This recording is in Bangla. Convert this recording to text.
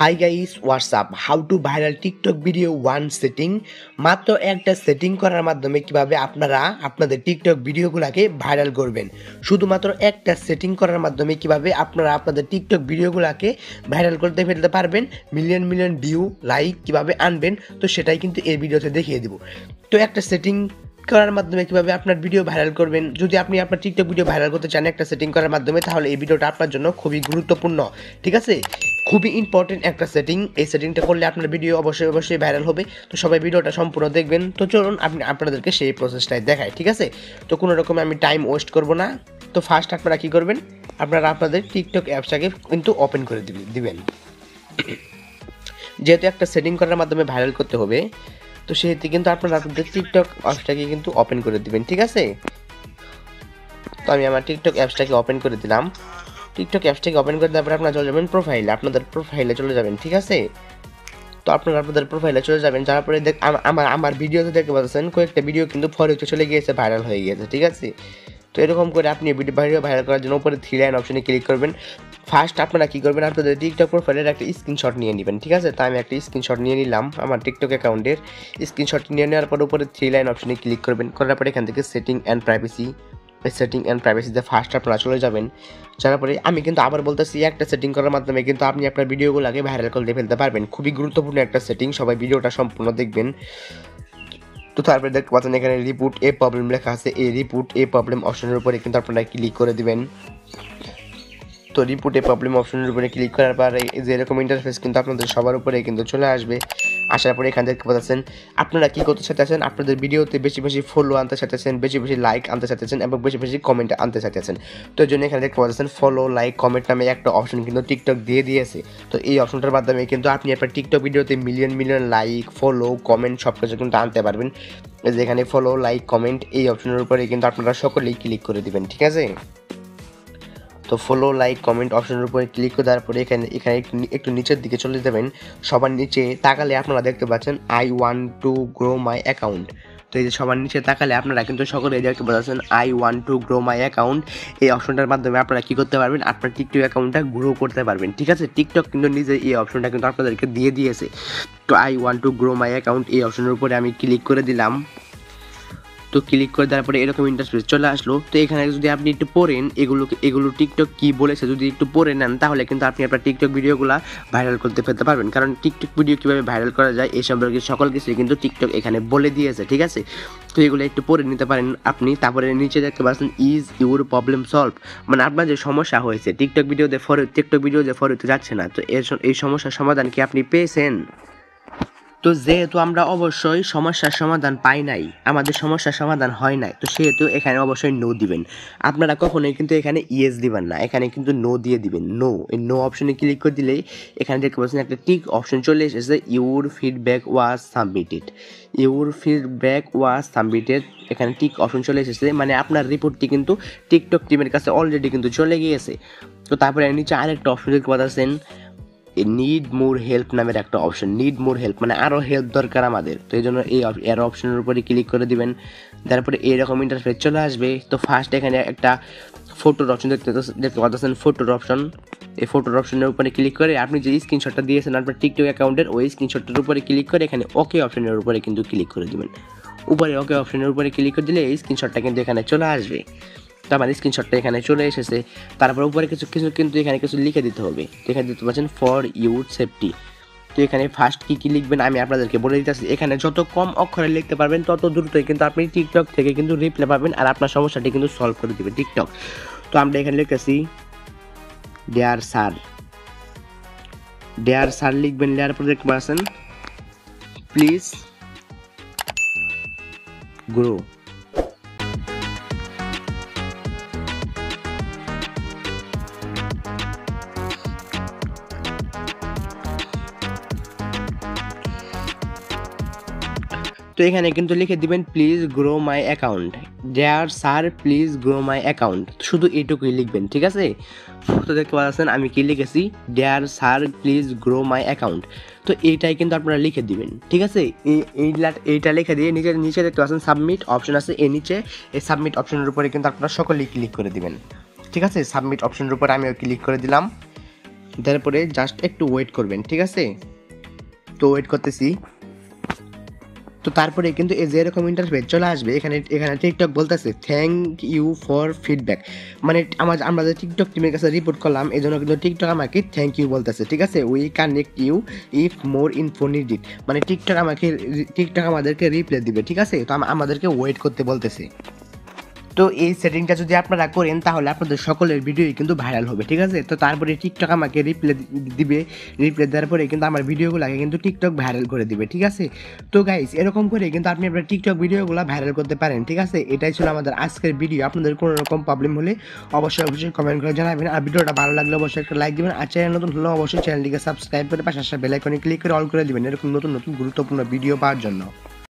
Hi guys WhatsApp how to viral TikTok video one setting. মাত্র একটা সেটিং করার মাধ্যমে কিভাবে আপনারা আপনাদের টিকটক ভিডিওগুলোকে ভাইরাল করবেন। শুধুমাত্র একটা সেটিং করার মাধ্যমে কিভাবে আপনারা আপনাদের টিকটক ভিডিওগুলোকে ভাইরাল করতে ফেলতে পারবেন, মিলিয়ন মিলিয়ন ভিউ লাইক কিভাবে আনবেন, তো সেটাই কিন্তু এই ভিডিওতে দেখিয়ে দেব। তো একটা সেটিং করার মাধ্যমে কিভাবে আপনার ভিডিও ভাইরাল করবেন, যদি আপনি আপনার টিকটক ভিডিও ভাইরাল করতে চান একটা সেটিং করার মাধ্যমে, তাহলে এই ভিডিওটা আপনার জন্য খুবই গুরুত্বপূর্ণ। ঠিক আছে, খুবই ইম্পর্টেন্ট একটা সেটিং। এই সেটিংটা করলে আপনার ভিডিও অবশ্যই ভাইরাল হবে। তো সবাই ভিডিওটা সম্পূর্ণ দেখবেন। তো চলুন আপনাদেরকে সেই প্রসেসটাই দেখাই। ঠিক আছে, তো কোনো রকমে আমি টাইম ওয়েস্ট করব না। তো ফার্স্ট আপনারা কি করবেন, আপনারা আপনাদের টিকটক অ্যাপসটাকে কিন্তু ওপেন করে দিবেন। যেহেতু একটা সেটিং করার মাধ্যমে ভাইরাল করতে হবে, তো সেহেতু কিন্তু আপনারা আপনাদের টিকটক অ্যাপসটাকে কিন্তু ওপেন করে দিবেন। ঠিক আছে, তো আমি আমার টিকটক অ্যাপসটাকে ওপেন করে দিলাম। টিকটক অ্যাপসটাকে ওপেন করে দেওয়ার পরে আপনারা চলে যাবেন প্রোফাইলে, আপনাদের প্রোফাইলে চলে যাবেন। ঠিক আছে, তো আপনারা আপনাদের প্রোফাইলে চলে যাবেন। যাওয়ার পরে আমার ভিডিওতে দেখতে পাচ্ছেন কয়েকটা ভিডিও কিন্তু ফলোতে চলে গিয়েছে, ভাইরাল হয়ে গিয়েছে। ঠিক আছে, তো এরকম করে আপনি ভিডিও ভাইরাল করার জন্য উপরে 3 লাইন অপশনে ক্লিক করবেন। ফার্স্ট আপনারা কি করবেন, আপনাদের টিকটক প্রোফাইলের একটা স্ক্রিনশট নিয়ে নেবেন। ঠিক আছে, তো আমি একটা স্ক্রিনশট নিয়ে নিলাম আমার টিকটক অ্যাকাউন্টের। স্ক্রিনশট নিয়ে নেওয়ার পর উপরে 3 লাইন অপশনে ক্লিক করবেন। করার পরে এখান থেকে সেটিং অ্যান্ড প্রাইভেসিতে ফার্স্ট আপনারা চলে যাবেন। যার পরে আমি কিন্তু আবার বলতেছি, একটা সেটিং করার মাধ্যমে কিন্তু আপনি আপনার ভিডিওগুলোকে ভাইরাল করে ফেলতে পারবেন। খুবই গুরুত্বপূর্ণ একটা সেটিং, সবাই ভিডিওটা সম্পূর্ণ দেখবেন। তো তারপরে দেখতে পাচ্ছেন এখানে রিপোর্ট এ প্রবলেম লেখা আছে। এই রিপোর্ট এ প্রবলেম অপশনের উপরে কিন্তু আপনারা ক্লিক করে দিবেন। তো রিপোর্ট এ প্রবলেম অপশনের উপরে ক্লিক করার পরে যে এরকম ইন্টারফেস কিন্তু আপনাদের সবার উপরে কিন্তু চলে আসবে। আসার পরে এখান থেকে পাচ্ছেন আপনারা কী করতে চাইতেছেন, আপনাদের ভিডিওতে বেশি বেশি ফলো আনতে চাইতেছেন, বেশি বেশি লাইক আনতে চাইতেছেন এবং বেশি বেশি কমেন্ট আনতে চাইতেছেন। তো এই জন্য এখানে দেখতে পাচ্ছেন ফলো লাইক কমেন্ট নামে একটা অপশন কিন্তু টিকটক দিয়ে দিয়েছে। তো এই অপশনটার মাধ্যমে কিন্তু আপনি আপনার টিকটক ভিডিওতে million million like follow comment সব কিছু কিন্তু আনতে পারবেন। যেখানে ফলো লাইক কমেন্ট এই অপশনের উপরে কিন্তু আপনারা সকলেই ক্লিক করে দিবেন। ঠিক আছে, তো ফলো লাইক কমেন্ট অপশনের উপরে ক্লিক করে দেওয়ার পরে এখানে একটু নিচের দিকে চলে যাবেন। সবার নিচে তাকালে আপনারা দেখতে পাচ্ছেন I want to grow my account. তো এই যে সবার নিচে তাকালে আপনারা কিন্তু সকলেই দেখতে পাচ্ছেন I want to grow my account. এই অপশনটার মাধ্যমে আপনারা কী করতে পারবেন, আপনার টিকটক অ্যাকাউন্টটা গ্রো করতে পারবেন। ঠিক আছে, টিকটক কিন্তু নিজে এই অপশনটা কিন্তু আপনাদেরকে দিয়ে দিয়েছে। তো I want to grow my account এই অপশনের উপরে আমি ক্লিক করে দিলাম। তো ক্লিক করে দেওয়ার পরে এরকম ইন্টারফেস চলে আসলো। তো এখানে যদি আপনি একটু পড়েন এগুলো টিকটক কি বলেছে, যদি একটু পড়ে নেন তাহলে কিন্তু আপনি আপনার টিকটক ভিডিওগুলো ভাইরাল করতে ফেলতে পারবেন। কারণ টিকটক ভিডিও কীভাবে ভাইরাল করা যায় এই সম্পর্কে সকল কিছুই কিন্তু টিকটক এখানে বলে দিয়েছে। ঠিক আছে, তো এগুলো একটু পড়ে নিতে পারেন আপনি। তারপরে নিচে দেখতে পাচ্ছেন ইজ ইউর প্রবলেম সলভ, মানে আপনার যে সমস্যা হয়েছে টিকটক ভিডিও যে ফলোতে যাচ্ছে না, তো এই সমস্যার সমাধান কি আপনি পেয়েছেন? তো যেহেতু আমরা অবশ্যই সমস্যার সমাধান পাই নাই, আমাদের সমস্যার সমাধান হয় নাই, তো সেহেতু এখানে অবশ্যই নো দিবেন। আপনারা কখনোই কিন্তু এখানে ইয়েস দিবেন না, এখানে কিন্তু নো দিয়ে দিবেন। নো, এই নো অপশনে ক্লিক করে দিলেই এখানে দেখতে পাচ্ছেন একটা টিক অপশন চলে এসেছে, ইউর ফিডব্যাক ওয়াজ সাবমিটেড। এখানে টিক অপশন চলে এসেছে, মানে আপনার রিপোর্টটি কিন্তু টিকটক টিমের কাছে অলরেডি কিন্তু চলে গিয়েছে। তো তারপরে নিচে আরেকটা অপশন দেখতে পাচ্ছেন নিড মোর হেল্প নামের একটা অপশন। নিড মোর হেল্প মানে আরও হেল্প দরকার আমাদের, তো এই জন্য এর অপশনের উপরে ক্লিক করে দিবেন। তারপরে এইরকম ইন্টারফেস চলে আসবে। তো ফার্স্ট এখানে একটা ফটোর অপশন দেখতে পাচ্ছেন, ফটোর অপশন। এই ফটোর অপশনের উপরে ক্লিক করে আপনি যে স্ক্রিনশটটা দিয়েছেন আপনার টিকটক অ্যাকাউন্টের, ওই স্ক্রিনশটটার উপরে ক্লিক করে এখানে ওকে অপশনের উপরে কিন্তু ক্লিক করে দিবেন। উপরে ওকে অপশনের উপরে ক্লিক করে দিলে এই স্ক্রিনশটটা কিন্তু এখানে চলে আসবে। তো আমার স্ক্রিনশটটা এখানে চলে এসেছে। তারপর উপরে কিছু কিন্তু এখানে কিছু লিখে দিতে হবে। এখানে দিতে পারছেন ফর ইউর সেফটি। তো এখানে ফার্স্ট কী লিখবেন আমি আপনাদেরকে বলে দিতেছি। এখানে যত কম অক্ষরে লিখতে পারবেন তত দ্রুতই কিন্তু আপনি টিকটক থেকে কিন্তু রিপ্লাই পাবেন আর আপনার সমস্যাটি কিন্তু সলভ করে দেবে টিকটক। তো আমরা এখানে লিখতেছি ডেয়ার স্যার লিখবেন। লেয়ার পরে দেখতে পাচ্ছেন প্লিজ গ্রো। তো এখানে কিন্তু লিখে দিবেন please grow my account, dear sir please grow my account, শুধু এইটুকুই লিখবেন। ঠিক আছে, তো দেখতে পাচ্ছেন আমি কি লিখেছি, dear sir please grow my account. তো এইটাই কিন্তু আপনারা লিখে দিবেন। ঠিক আছে, এইটা লিখে দিয়ে নিচে দেখতে পাচ্ছেন সাবমিট অপশন আছে, এই নিচে এই সাবমিট অপশনের উপরে কিন্তু আপনারা সকলেই ক্লিক করে দিবেন। ঠিক আছে, সাবমিট অপশনের উপরে আমিও ক্লিক করে দিলাম। তারপরে জাস্ট একটু ওয়েট করবেন, ঠিক আছে? তো ওয়েট করতেছি। তো তারপরে কিন্তু এই যে এরকম ইন্টারফেস চলে আসবে, এখানে টিকটক বলতেছে থ্যাংক ইউ ফর ফিডব্যাক, মানে আমরা যে টিকটক টিমের কাছে রিপোর্ট করলাম এই জন্য কিন্তু টিকটক আমাকে থ্যাংক ইউ বলতেছে, ঠিক আছে? We connect you if more info needed, মানে টিকটক আমাদেরকে রিপ্লাই দিবে, ঠিক আছে? তো আমাদেরকে ওয়েট করতে বলতেছে। তো এই সেটিংটা যদি আপনারা করেন তাহলে আপনাদের সকলের ভিডিওই কিন্তু ভাইরাল হবে, ঠিক আছে? তো তারপরে টিকটক আমাকে দিবে, রিপ্লাই দেওয়ার পরে কিন্তু আমার ভিডিওগুলোকে কিন্তু টিকটক ভাইরাল করে দিবে, ঠিক আছে? তো গাইস এরকম করে কিন্তু আপনি আপনার টিকটক ভিডিওগুলো ভাইরাল করতে পারেন, ঠিক আছে? এটাই ছিল আমাদের আজকের ভিডিও। আপনাদের কোনো রকম প্রবলেম হলে অবশ্যই কমেন্ট করে জানাবেন, আর ভিডিওটা ভালো লাগলে অবশ্যই একটা লাইক দিবেন, আর চ্যানেল নতুন হলে অবশ্যই চ্যানেলটিকে সাবস্ক্রাইব করে পাশে আসা বেল আইকনে ক্লিক করে অল করে দিবেন এরকম নতুন গুরুত্বপূর্ণ ভিডিও পাওয়ার জন্য।